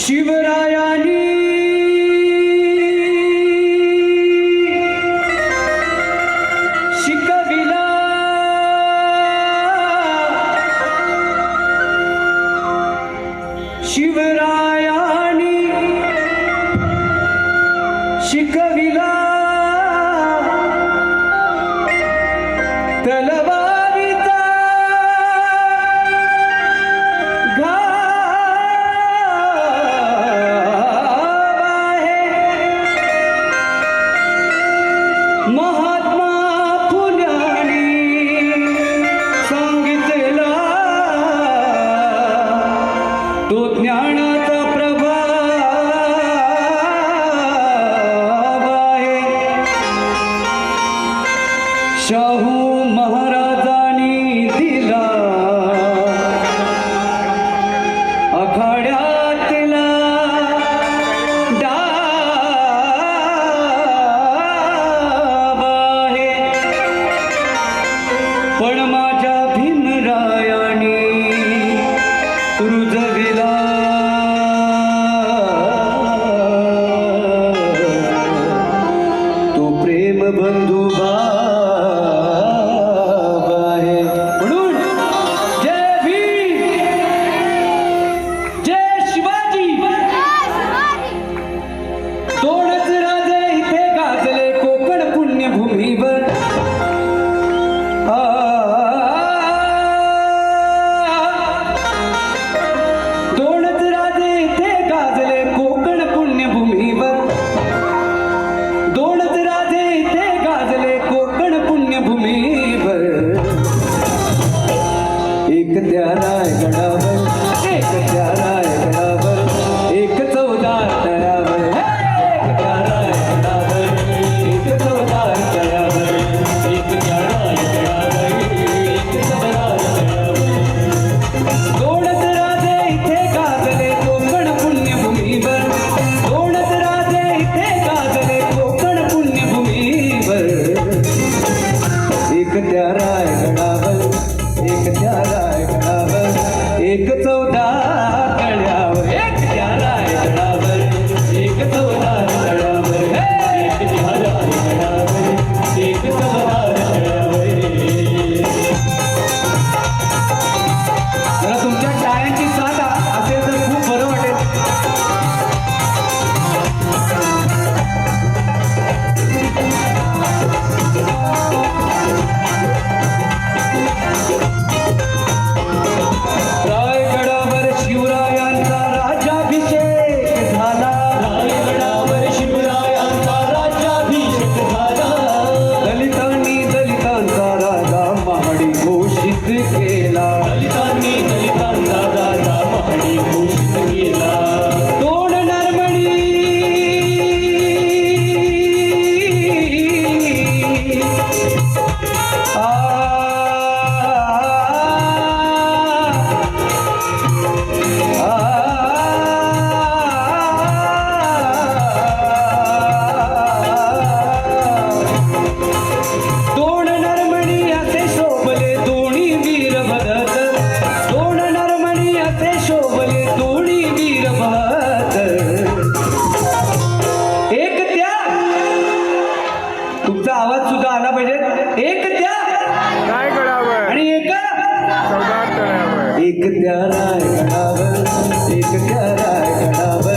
शिवरायानी शिकविला शिवरायानी शिकविला तलवारीचा महात्मा फुल्यानी सांगितला तो ज्ञानाचा प्रभाव आहे. शाहू महाराजांनी दिला आखाड्यातला पण माझ्या भीमरायानी रुजविला तो प्रेम बंधू भाव आहे. म्हणून जय भीम, जय शिवाजी. दोनच राजे इथे गाजले कोकण पुण्यभूमीवर. दोनच राजे इथे गाजले कोकण पुण्यभूमीवर. दोनच राजे इथे गाजले कोकण पुण्यभूमीवर. एक त्या रायगडावर, एक त्या रायगडावर, एक 14 तळ्यावर. एक त्या रायगडावर, एक 14 तळ्यावर, एक त्या रायगडावर, एक 14 तळ्यावर. दोनच राजे इथे गाजले कोकण पुण्यभूमीवर. दोनच राजे इथे गाजले कोकण पुण्यभूमीवर. एक त्या रायगडावर, एक त्या रायगडावर, एक 14 तळ्यावर. एक त्या रायगडावर, एक 14 तळ्यावर. एक त्या रायगडावर, एक 14 तळ्यावर. जरा तुमच्या टाळ्यांची साथ असेल तर खूप बरं वाटेल. रायगडावर शिवरायांचा राज्याभिषेक झाला. रायगडावर शिवरायांचा राज्याभिषेक झाला. दलितांनी दलितांचा राजा महाडी घोषित केला. दलितांनी दलितांचा राजा महाडी घोषित केला. दोन नरमणी दोन नरमणी असे शोभले दोन्ही वीर भरत. दोन नरमणी असे शोभले दोन्ही वीर भरत. एक त्या, तुमचा आवाज सुद्धा आला पाहिजे. एक त्या रायगडावर आणि एक 14 तळ्यावर. एक त्या रायगडावर, एक त्या रायगडावर,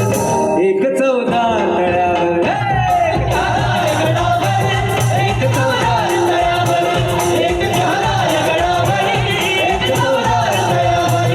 एक 14 तळ्यावर. एक त्या रायगडावर, एक 14 तळ्यावर, एक त्या रायगडावर, एक 14 तळ्यावर.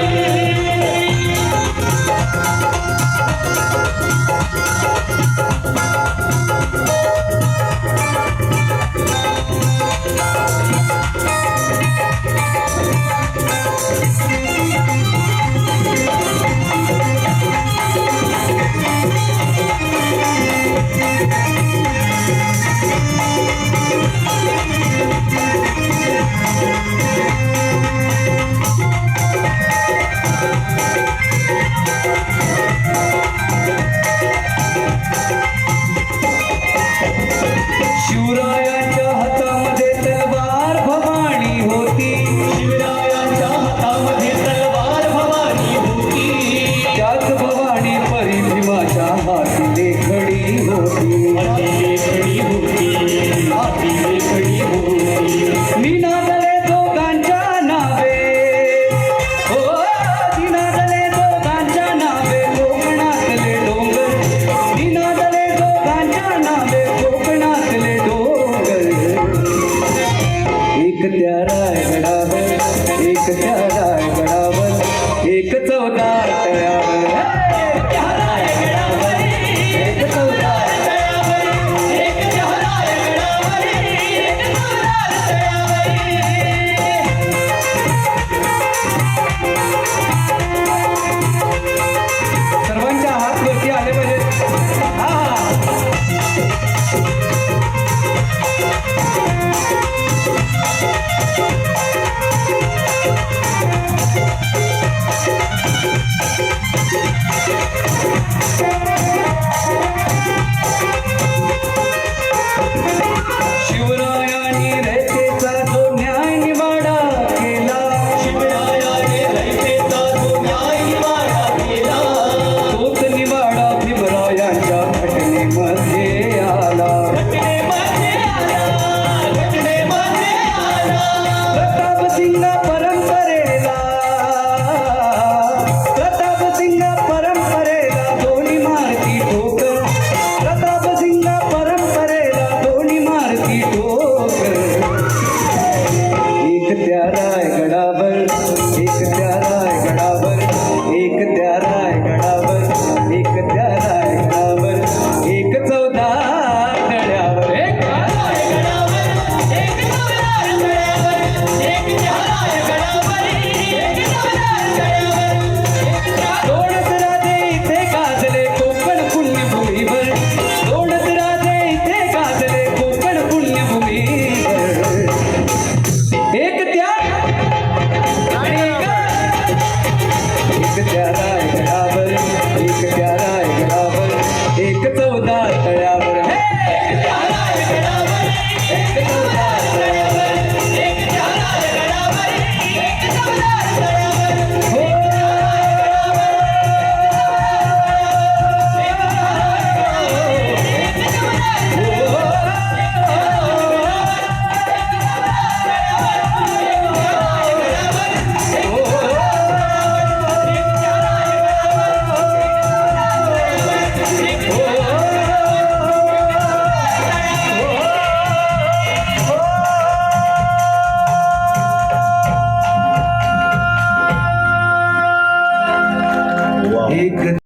एक